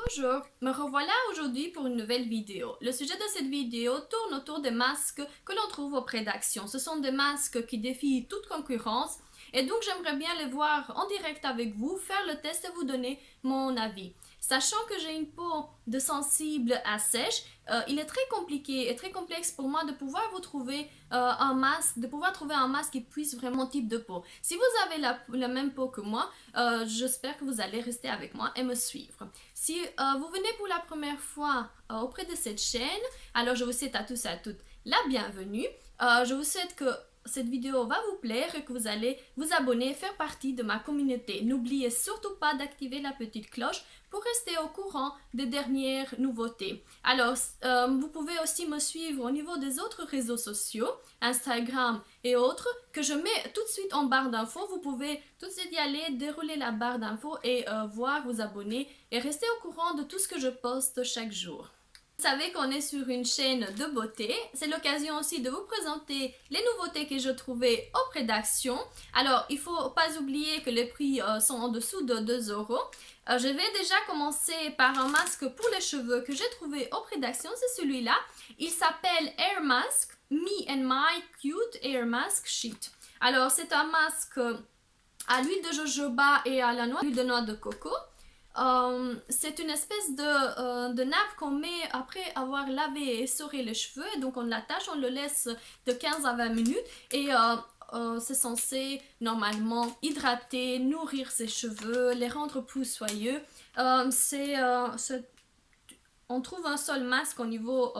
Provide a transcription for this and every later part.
Bonjour, me revoilà aujourd'hui pour une nouvelle vidéo. Le sujet de cette vidéo tourne autour des masques que l'on trouve auprès d'Action. Ce sont des masques qui défient toute concurrence et donc j'aimerais bien les voir en direct avec vous, faire le test et vous donner mon avis. Sachant que j'ai une peau de sensible à sèche, il est très compliqué et très complexe pour moi de pouvoir vous trouver un masque, de pouvoir trouver un masque qui puisse vraiment mon type de peau. Si vous avez la même peau que moi, j'espère que vous allez rester avec moi et me suivre. Si vous venez pour la première fois auprès de cette chaîne, alors je vous souhaite à tous et à toutes la bienvenue. Je vous souhaite que cette vidéo va vous plaire et que vous allez vous abonner et faire partie de ma communauté. N'oubliez surtout pas d'activer la petite cloche pour rester au courant des dernières nouveautés. Alors, vous pouvez aussi me suivre au niveau des autres réseaux sociaux, Instagram et autres, que je mets tout de suite en barre d'infos. Vous pouvez tout de suite y aller, dérouler la barre d'infos et voir, vous abonner et rester au courant de tout ce que je poste chaque jour. Vous savez qu'on est sur une chaîne de beauté. C'est l'occasion aussi de vous présenter les nouveautés que je trouvais auprès d'Action. Alors, il ne faut pas oublier que les prix sont en dessous de 2 euros. Je vais déjà commencer par un masque pour les cheveux que j'ai trouvé auprès d'Action. C'est celui-là. Il s'appelle Air Mask Me and My Cute Air Mask Sheet. Alors, c'est un masque à l'huile de jojoba et à l'huile de noix de coco. C'est une espèce de nappe qu'on met après avoir lavé et essoré les cheveux. Et donc on l'attache, on le laisse de 15 à 20 minutes et c'est censé normalement hydrater, nourrir ses cheveux, les rendre plus soyeux. On trouve un seul masque au niveau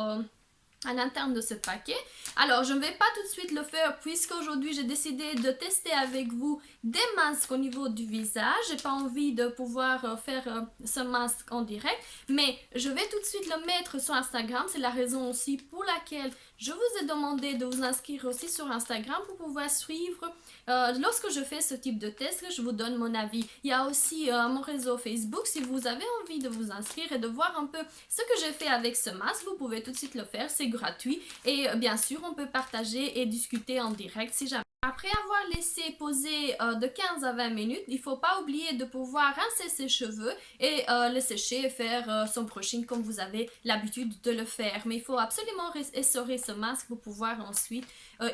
à l'interne de ce paquet. Alors, je ne vais pas tout de suite le faire puisqu'aujourd'hui j'ai décidé de tester avec vous des masques au niveau du visage. J'ai pas envie de pouvoir faire ce masque en direct, mais je vais tout de suite le mettre sur Instagram. C'est la raison aussi pour laquelle je vous ai demandé de vous inscrire aussi sur Instagram pour pouvoir suivre lorsque je fais ce type de test, je vous donne mon avis. Il y a aussi mon réseau Facebook. Si vous avez envie de vous inscrire et de voir un peu ce que j'ai fait avec ce masque, vous pouvez tout de suite le faire. C'est gratuit et bien sûr, on peut partager et discuter en direct si jamais. Après avoir laissé poser de 15 à 20 minutes, il ne faut pas oublier de pouvoir rincer ses cheveux et les sécher et faire son brushing comme vous avez l'habitude de le faire. Mais il faut absolument essorer ce masque pour pouvoir ensuite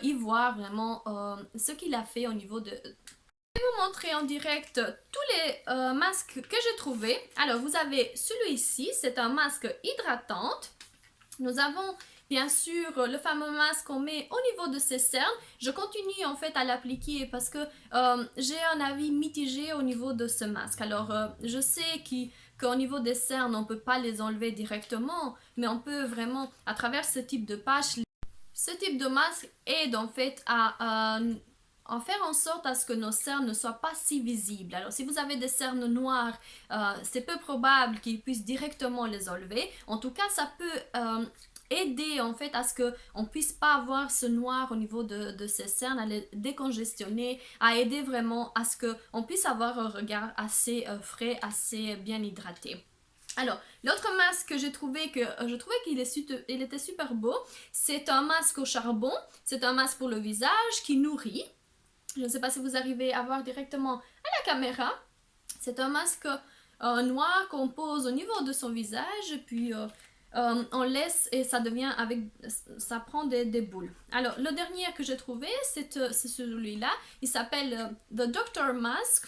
y voir vraiment ce qu'il a fait au niveau de... Je vais vous montrer en direct tous les masques que j'ai trouvés. Alors vous avez celui-ci, c'est un masque hydratant. Nous avons bien sûr le fameux masque qu'on met au niveau de ses cernes. Je continue en fait à l'appliquer parce que j'ai un avis mitigé au niveau de ce masque. Alors je sais qu'au niveau des cernes on ne peut pas les enlever directement, mais on peut vraiment à travers ce type de patch, ce type de masque aide en fait à en faire en sorte à ce que nos cernes ne soient pas si visibles. Alors si vous avez des cernes noires, c'est peu probable qu'ils puissent directement les enlever. En tout cas, ça peut aider en fait à ce qu'on ne puisse pas avoir ce noir au niveau de ces cernes, à les décongestionner, à aider vraiment à ce qu'on puisse avoir un regard assez frais, assez bien hydraté. Alors, l'autre masque que j'ai trouvé que je trouvais il était super beau, c'est un masque au charbon. C'est un masque pour le visage qui nourrit. Je ne sais pas si vous arrivez à voir directement à la caméra. C'est un masque noir qu'on pose au niveau de son visage, puis on laisse et ça devient avec, ça prend des boules. Alors le dernier que j'ai trouvé, c'est celui-là. Il s'appelle The Doctor Mask.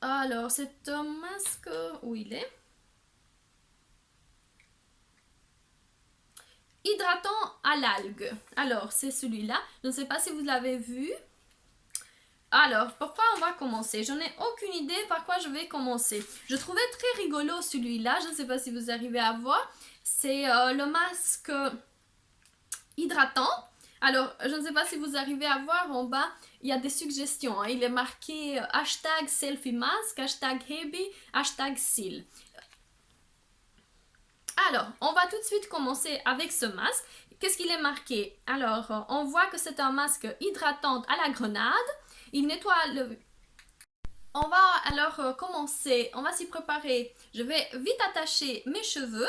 Alors c'est un masque, où il est? Hydratant à l'algue. Alors c'est celui-là. Je ne sais pas si vous l'avez vu. Alors, pourquoi on va commencer? Je n'ai aucune idée par quoi je vais commencer. Je trouvais très rigolo celui-là, je ne sais pas si vous arrivez à voir. C'est le masque hydratant. Alors, je ne sais pas si vous arrivez à voir en bas, il y a des suggestions. Hein. Il est marqué hashtag selfie mask, hashtag heavy, hashtag seal. Alors, on va tout de suite commencer avec ce masque. Qu'est-ce qu'il est marqué? Alors, on voit que c'est un masque hydratant à la grenade. Il nettoie le... On va alors commencer, on va s'y préparer. Je vais vite attacher mes cheveux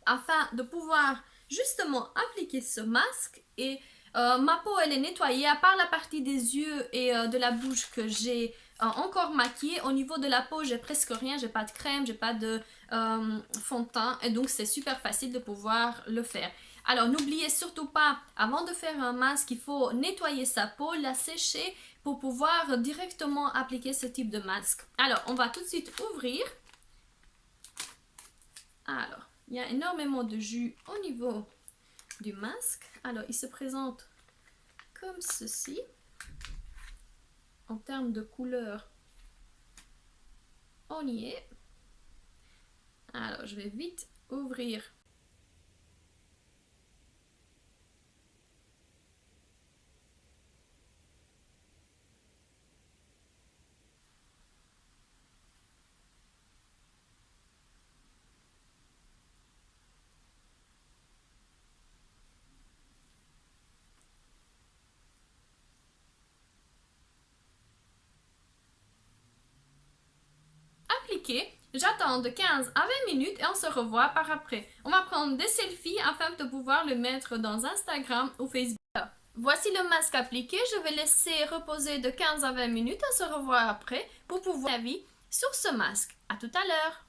afin de pouvoir justement appliquer ce masque. Et ma peau elle est nettoyée à part la partie des yeux et de la bouche que j'ai encore maquillée. Au niveau de la peau, j'ai presque rien, j'ai pas de crème, j'ai pas de fond de teint et donc c'est super facile de pouvoir le faire. Alors n'oubliez surtout pas, avant de faire un masque, il faut nettoyer sa peau, la sécher pour pouvoir directement appliquer ce type de masque. Alors on va tout de suite ouvrir. Alors, il y a énormément de jus au niveau du masque. Alors, il se présente comme ceci. En termes de couleur, on y est. Alors, je vais vite ouvrir. Appliquer. J'attends de 15 à 20 minutes et on se revoit par après. On va prendre des selfies afin de pouvoir le mettre dans Instagram ou Facebook. Voici le masque appliqué. Je vais laisser reposer de 15 à 20 minutes. On se revoit après pour pouvoir avoir avis sur ce masque. À tout à l'heure.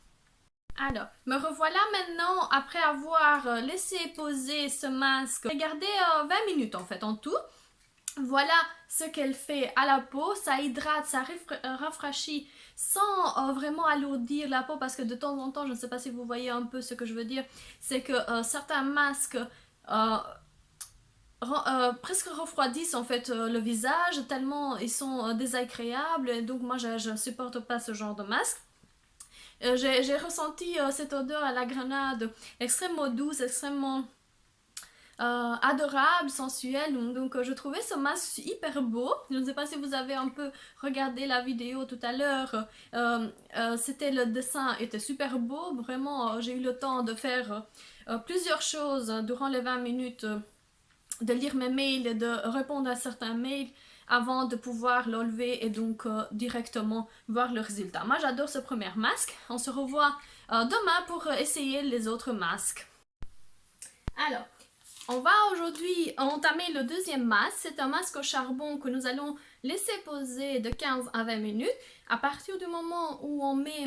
Alors, me revoilà maintenant après avoir laissé poser ce masque. J'ai gardé 20 minutes en fait en tout. Voilà ce qu'elle fait à la peau, ça hydrate, ça rafraîchit sans vraiment alourdir la peau parce que de temps en temps, je ne sais pas si vous voyez un peu ce que je veux dire, c'est que certains masques presque refroidissent en fait le visage tellement ils sont désagréables et donc moi je ne supporte pas ce genre de masque. J'ai ressenti cette odeur à la grenade extrêmement douce, extrêmement adorable, sensuel. Donc je trouvais ce masque hyper beau. Je ne sais pas si vous avez un peu regardé la vidéo tout à l'heure. C'était le dessin était super beau. Vraiment, j'ai eu le temps de faire plusieurs choses durant les 20 minutes, de lire mes mails, de répondre à certains mails avant de pouvoir l'enlever et donc directement voir le résultat. Moi j'adore ce premier masque. On se revoit demain pour essayer les autres masques. Alors, on va aujourd'hui entamer le deuxième masque. C'est un masque au charbon que nous allons laisser poser de 15 à 20 minutes. À partir du moment où on met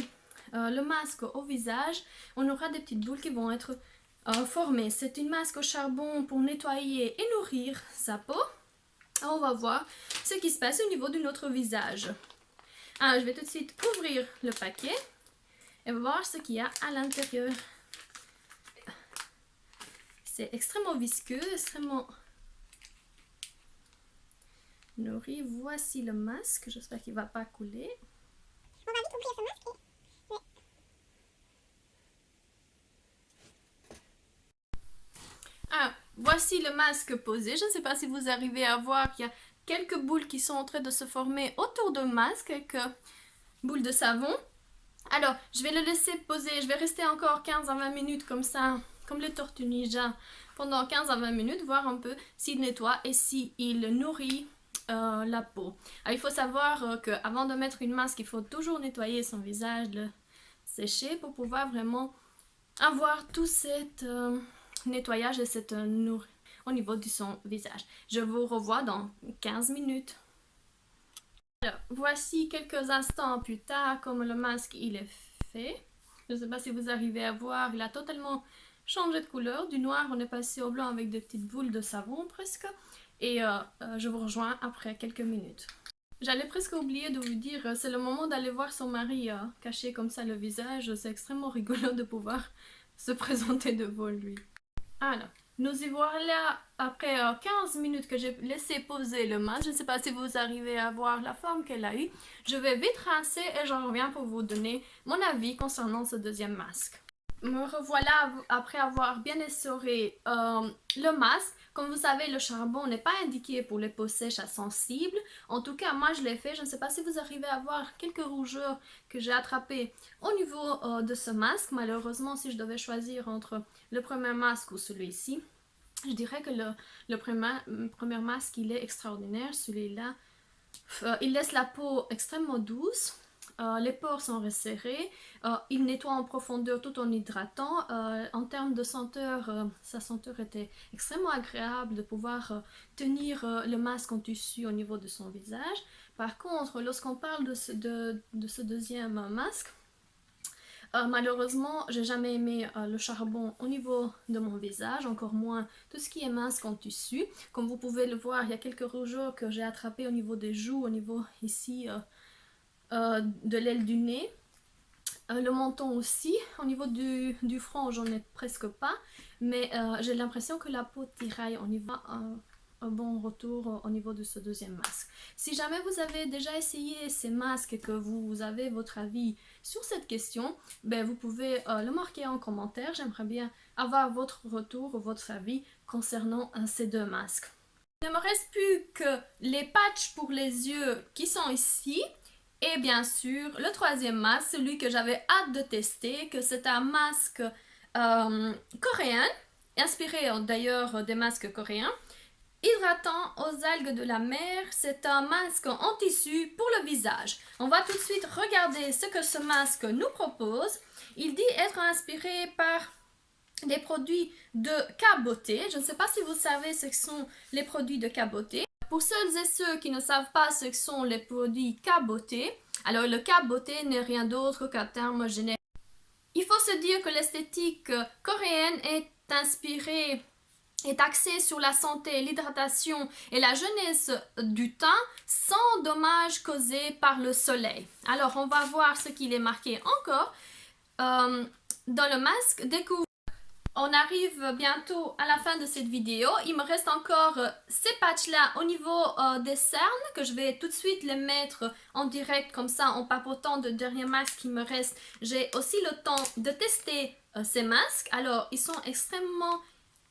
le masque au visage, on aura des petites boules qui vont être formées. C'est une masque au charbon pour nettoyer et nourrir sa peau. On va voir ce qui se passe au niveau de notre visage. Alors, je vais tout de suite ouvrir le paquet et voir ce qu'il y a à l'intérieur. C'est extrêmement visqueux, extrêmement nourri. Voici le masque. J'espère qu'il ne va pas couler. On va vite ouvrir ce masque. Ah, voici le masque posé. Je ne sais pas si vous arrivez à voir qu'il y a quelques boules qui sont en train de se former autour du masque, quelques boules de savon. Alors, je vais le laisser poser. Je vais rester encore 15 à 20 minutes comme ça, comme les tortues ninja, pendant 15 à 20 minutes, voir un peu s'il nettoie et s'il nourrit la peau. Alors, il faut savoir qu'avant de mettre une masque, il faut toujours nettoyer son visage, le sécher pour pouvoir vraiment avoir tout cet nettoyage et cette nourriture au niveau de son visage. Je vous revois dans 15 minutes. Alors, voici quelques instants plus tard, comme le masque il est fait. Je ne sais pas si vous arrivez à voir, il a totalement changé de couleur. Du noir, on est passé au blanc avec des petites boules de savon presque. Et je vous rejoins après quelques minutes. J'allais presque oublier de vous dire, c'est le moment d'aller voir son mari cacher comme ça le visage. C'est extrêmement rigolo de pouvoir se présenter devant lui. Alors, nous y voilà après 15 minutes que j'ai laissé poser le masque. Je ne sais pas si vous arrivez à voir la forme qu'elle a eue. Je vais vite rincer et je reviens pour vous donner mon avis concernant ce deuxième masque. Me revoilà après avoir bien essoré le masque. Comme vous savez, le charbon n'est pas indiqué pour les peaux sèches à sensibles. En tout cas, moi je l'ai fait. Je ne sais pas si vous arrivez à voir quelques rougeurs que j'ai attrapées au niveau de ce masque. Malheureusement, si je devais choisir entre le premier masque ou celui-ci, je dirais que le premier masque, il est extraordinaire. Celui-là, il laisse la peau extrêmement douce. Les pores sont resserrés, il nettoie en profondeur tout en hydratant. En termes de senteur, sa senteur était extrêmement agréable de pouvoir tenir le masque en tissu au niveau de son visage. Par contre, lorsqu'on parle de ce deuxième masque, malheureusement, j'ai jamais aimé le charbon au niveau de mon visage, encore moins tout ce qui est masque en tissu. Comme vous pouvez le voir, il y a quelques rougeurs que j'ai attrapées au niveau des joues, au niveau ici de l'aile du nez. Le menton aussi, au niveau du front, j'en ai presque pas, mais j'ai l'impression que la peau tiraille. On y va un bon retour au niveau de ce deuxième masque. Si jamais vous avez déjà essayé ces masques et que vous avez votre avis sur cette question, ben vous pouvez le marquer en commentaire. J'aimerais bien avoir votre retour, votre avis concernant ces deux masques. Il ne me reste plus que les patchs pour les yeux qui sont ici. Et bien sûr, le troisième masque, celui que j'avais hâte de tester, que c'est un masque coréen, inspiré d'ailleurs des masques coréens. Hydratant aux algues de la mer, c'est un masque en tissu pour le visage. On va tout de suite regarder ce que ce masque nous propose. Il dit être inspiré par des produits de K-Beauté. Je ne sais pas si vous savez ce que sont les produits de K-Beauté. Pour celles et ceux qui ne savent pas ce que sont les produits K-Beauté, alors le K-Beauté n'est rien d'autre qu'un terme générique. Il faut se dire que l'esthétique coréenne est axée sur la santé, l'hydratation et la jeunesse du teint sans dommages causés par le soleil. Alors on va voir ce qu'il est marqué encore dans le masque. Découvre. On arrive bientôt à la fin de cette vidéo. Il me reste encore ces patchs-là au niveau des cernes que je vais tout de suite les mettre en direct comme ça en papotant de dernier masque qui me reste. J'ai aussi le temps de tester ces masques. Alors, ils sont extrêmement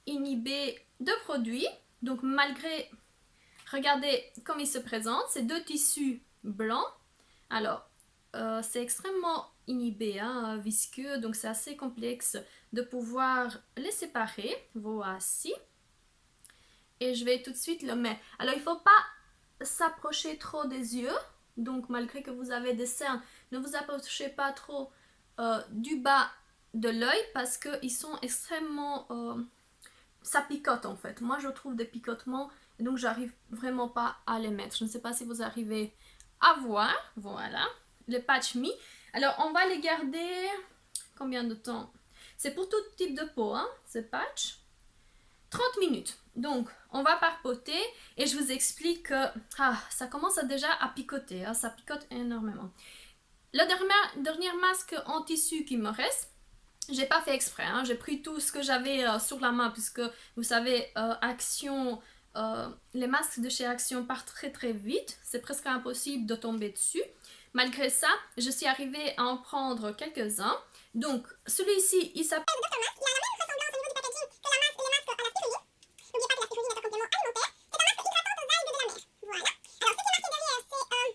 inhibés de produits. Donc, malgré... Regardez comme ils se présentent. Ces deux tissus blancs. Alors, c'est extrêmement inhibé, hein, visqueux, donc c'est assez complexe de pouvoir les séparer. Voici. Et je vais tout de suite le mettre. Alors, il ne faut pas s'approcher trop des yeux. Donc, malgré que vous avez des cernes, ne vous approchez pas trop du bas de l'œil parce qu'ils sont extrêmement... ça picote en fait. Moi, je trouve des picotements et donc j'arrive vraiment pas à les mettre. Je ne sais pas si vous arrivez à voir. Voilà. Les patchs mis. Alors, on va les garder combien de temps? C'est pour tout type de peau, hein, ce patch. 30 minutes. Donc, on va papoter et je vous explique que ça commence déjà à picoter. Hein, ça picote énormément. Le dernier masque en tissu qui me reste, j'ai pas fait exprès. Hein, j'ai pris tout ce que j'avais sur la main puisque, vous savez, Action... les masques de chez Action partent très très vite. C'est presque impossible de tomber dessus. Malgré ça, je suis arrivée à en prendre quelques-uns. Donc, celui-ci, il s'appelle... Il a la même ressemblance au niveau du packaging que la masque et les masques à la spiruline. N'oubliez pas que la spiruline est un complément alimentaire. C'est un masque hydratant aux algues de la mer. Voilà. Alors, ce qui est marqué derrière, c'est...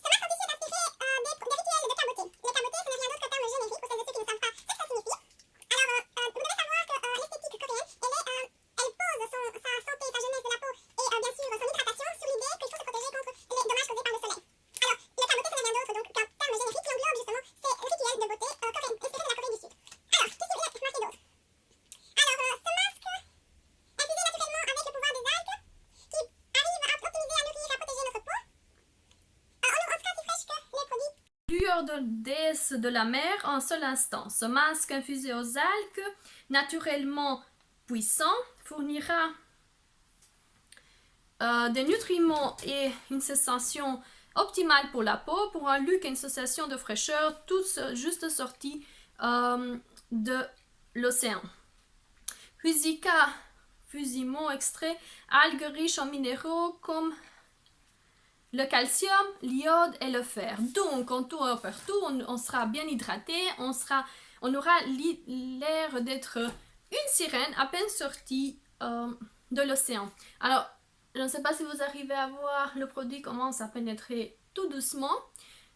ce masque en tissu est inspiré des rituels de K-Beauté. Les K-Beauté, ce n'est rien d'autre qu'un terme générique pour celles et ceux qui ne savent pas ce que ça signifie. Alors, vous devez savoir que l'esthétique coréenne, elle pose sa santé, sa jeunesse de la peau et bien sûr son hydratation sur l'idée qu'il faut se protéger contre les dommages causés par le soleil. Alors, le K-Beauté, ce n'est rien d'autre donc qu'un terme générique qui englobe justement ces rituels de beauté coréenne, inspirés de la Corée du Sud. Alors, qu'est-ce qu'il y a marqué d'autre? Alors, ce masque, infusé naturellement avec le pouvoir des algues, qui arrive à optimiser, à nourrir, à protéger notre peau. On sera si fraîche que les produits. Lueur de déesse de la mer en seul instant. Ce masque infusé aux algues, naturellement puissant, fournira des nutriments et une sensation optimale pour la peau, pour un look et une sensation de fraîcheur, tous juste sortis de l'océan. Fusimo extrait, algues riches en minéraux comme le calcium, l'iode et le fer. Donc, on tourne partout, on sera bien hydraté, on aura l'air d'être une sirène à peine sortie de l'océan. Alors, je ne sais pas si vous arrivez à voir, le produit commence à pénétrer tout doucement.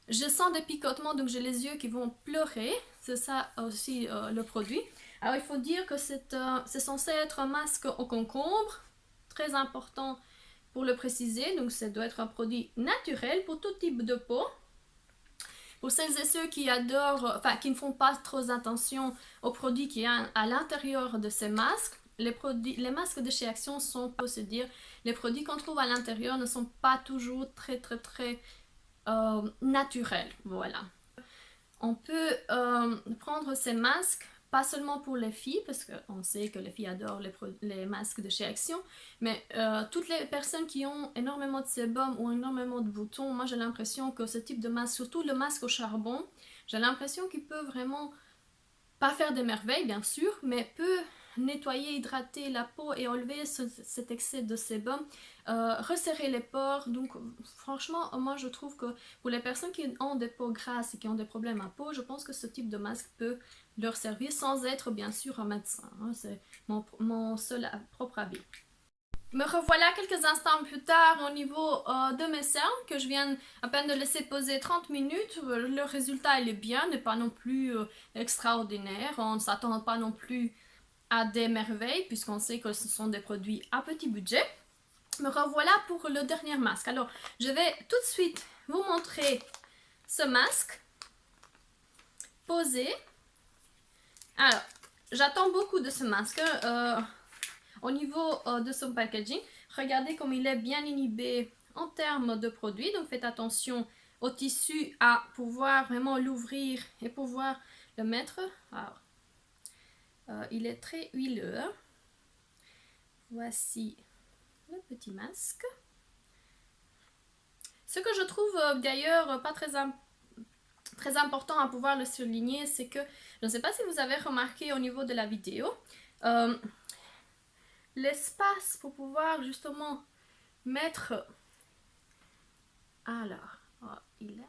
Je sens des picotements, donc j'ai les yeux qui vont pleurer. C'est ça aussi le produit. Alors, il faut dire que c'est censé être un masque au concombre, très important pour le préciser. Donc, ça doit être un produit naturel pour tout type de peau. Pour celles et ceux qui adorent, qui ne font pas trop attention aux produits qu'il y a à l'intérieur de ces masques, les masques de chez Action sont, pour se dire, les produits qu'on trouve à l'intérieur ne sont pas toujours très naturels. Voilà. On peut prendre ces masques, pas seulement pour les filles, parce qu'on sait que les filles adorent les masques de chez Action, mais toutes les personnes qui ont énormément de sébum ou énormément de boutons, moi j'ai l'impression que ce type de masque, surtout le masque au charbon, j'ai l'impression qu'il peut vraiment pas faire des merveilles bien sûr, mais peut nettoyer, hydrater la peau et enlever cet excès de sébum, resserrer les pores. Donc franchement, moi je trouve que pour les personnes qui ont des peaux grasses et qui ont des problèmes à peau, je pense que ce type de masque peut leur servir sans être bien sûr un médecin, hein. C'est mon seul propre avis. Me revoilà quelques instants plus tard au niveau de mes cernes que je viens à peine de laisser poser 30 minutes. Le résultat il est bien, n'est pas non plus extraordinaire. On ne s'attend pas non plus à des merveilles puisqu'on sait que ce sont des produits à petit budget. Me revoilà pour le dernier masque. Alors je vais tout de suite vous montrer ce masque posé. Alors j'attends beaucoup de ce masque. Au niveau de son packaging, regardez comme il est bien inhibé en termes de produits. Donc faites attention au tissu à pouvoir vraiment l'ouvrir et pouvoir le mettre. Alors, il est très huileux. Voici le petit masque. Ce que je trouve d'ailleurs pas très important à pouvoir le souligner, c'est que, je ne sais pas si vous avez remarqué au niveau de la vidéo, l'espace pour pouvoir justement mettre... Alors, oh, il est...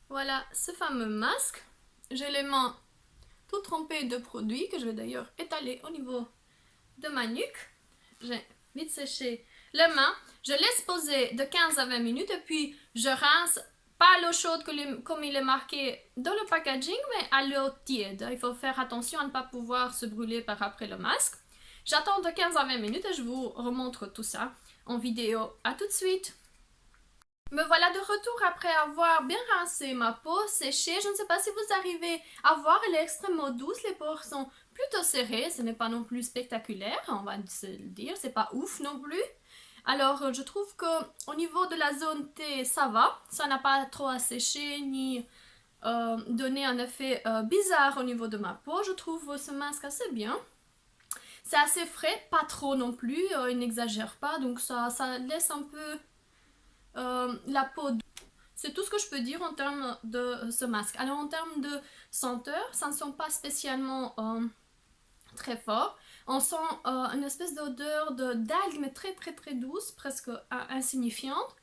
Voilà ce fameux masque. J'ai les mains tout trempées de produits que je vais d'ailleurs étaler au niveau de ma nuque. J'ai vite séché les mains. Je laisse poser de 15 à 20 minutes et puis je rince, pas à l'eau chaude comme il est marqué dans le packaging, mais à l'eau tiède. Il faut faire attention à ne pas pouvoir se brûler par après le masque. J'attends de 15 à 20 minutes et je vous remontre tout ça en vidéo. À tout de suite. Me voilà de retour après avoir bien rincé ma peau, séchée. Je ne sais pas si vous arrivez à voir, elle est extrêmement douce. Les pores sont plutôt serrés. Ce n'est pas non plus spectaculaire, on va se le dire. C'est pas ouf non plus. Alors, je trouve que au niveau de la zone T, ça va. Ça n'a pas trop à sécher ni donner un effet bizarre au niveau de ma peau. Je trouve ce masque assez bien. C'est assez frais, pas trop non plus. Il n'exagère pas, donc ça laisse un peu... la peau. C'est tout ce que je peux dire en termes de ce masque. Alors en termes de senteur, ça ne sent pas spécialement très fort. On sent une espèce d'odeur d'algue, mais très douce, presque insignifiante.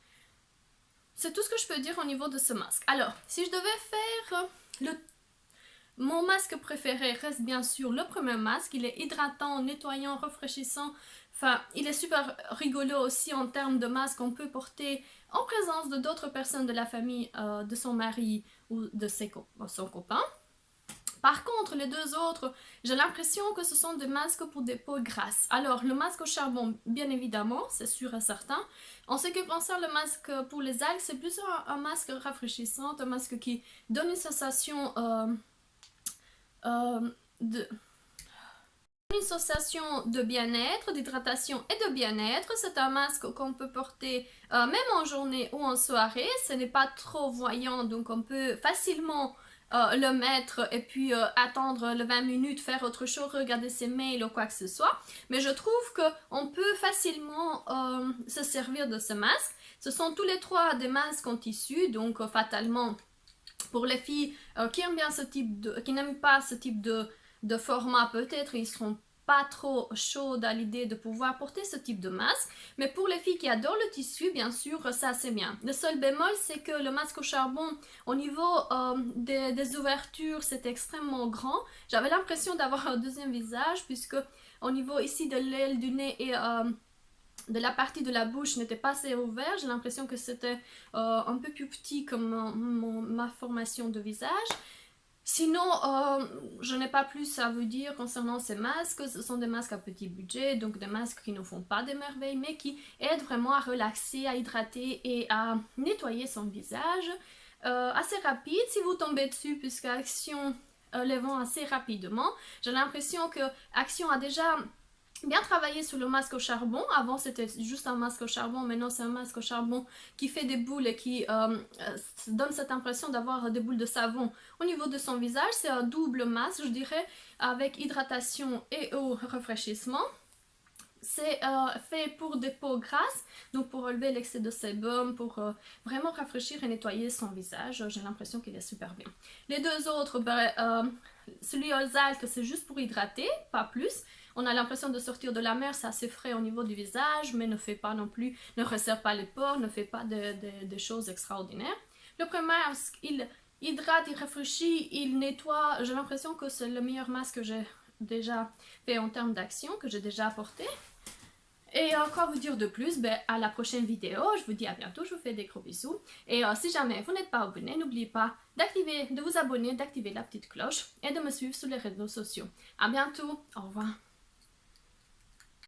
C'est tout ce que je peux dire au niveau de ce masque. Alors, si je devais faire mon masque préféré reste bien sûr le premier masque. Il est hydratant, nettoyant, rafraîchissant. Enfin, il est super rigolo aussi en termes de masque qu'on peut porter en présence de d'autres personnes de la famille, de son mari ou de son copain. Par contre, les deux autres, j'ai l'impression que ce sont des masques pour des peaux grasses. Alors, le masque au charbon, bien évidemment, c'est sûr et certain. En ce qui concerne le masque pour les algues, c'est plus un masque rafraîchissant, un masque qui donne une sensation... une sensation de bien-être, d'hydratation et de bien-être. C'est un masque qu'on peut porter même en journée ou en soirée. Ce n'est pas trop voyant, donc on peut facilement le mettre et puis attendre les 20 minutes, faire autre chose, regarder ses mails ou quoi que ce soit. Mais je trouve qu'on peut facilement se servir de ce masque. Ce sont tous les trois des masques en tissu, donc fatalement... Pour les filles qui aiment bien qui n'aiment pas ce type de format, peut-être ils seront pas trop chaudes à l'idée de pouvoir porter ce type de masque. Mais pour les filles qui adorent le tissu, bien sûr, ça c'est bien. Le seul bémol, c'est que le masque au charbon, au niveau des ouvertures, c'est extrêmement grand. J'avais l'impression d'avoir un deuxième visage, puisque au niveau ici de l'aile du nez et... de la partie de la bouche n'était pas assez ouverte. J'ai l'impression que c'était un peu plus petit comme ma formation de visage. Sinon, je n'ai pas plus à vous dire concernant ces masques. Ce sont des masques à petit budget, donc des masques qui ne font pas des merveilles, mais qui aident vraiment à relaxer, à hydrater et à nettoyer son visage. Assez rapide si vous tombez dessus, puisque Action les vend assez rapidement. J'ai l'impression que Action a déjà bien travaillé sur le masque au charbon. Avant c'était juste un masque au charbon, maintenant c'est un masque au charbon qui fait des boules et qui donne cette impression d'avoir des boules de savon au niveau de son visage. C'est un double masque, je dirais, avec hydratation et au rafraîchissement. C'est fait pour des peaux grasses, donc pour relever l'excès de sébum, pour vraiment rafraîchir et nettoyer son visage. J'ai l'impression qu'il est super bien. Les deux autres, celui aux algues, c'est juste pour hydrater, pas plus. On a l'impression de sortir de la mer, c'est assez frais au niveau du visage, mais ne fait pas non plus, ne resserre pas les pores, ne fait pas de choses extraordinaires. Le premier masque, il hydrate, il rafraîchit, il nettoie. J'ai l'impression que c'est le meilleur masque que j'ai déjà fait en termes d'action, que j'ai déjà apporté. Et quoi vous dire de plus? À la prochaine vidéo. Je vous dis à bientôt. Je vous fais des gros bisous. Et si jamais vous n'êtes pas abonné, n'oubliez pas de vous abonner, d'activer la petite cloche et de me suivre sur les réseaux sociaux. À bientôt. Au revoir.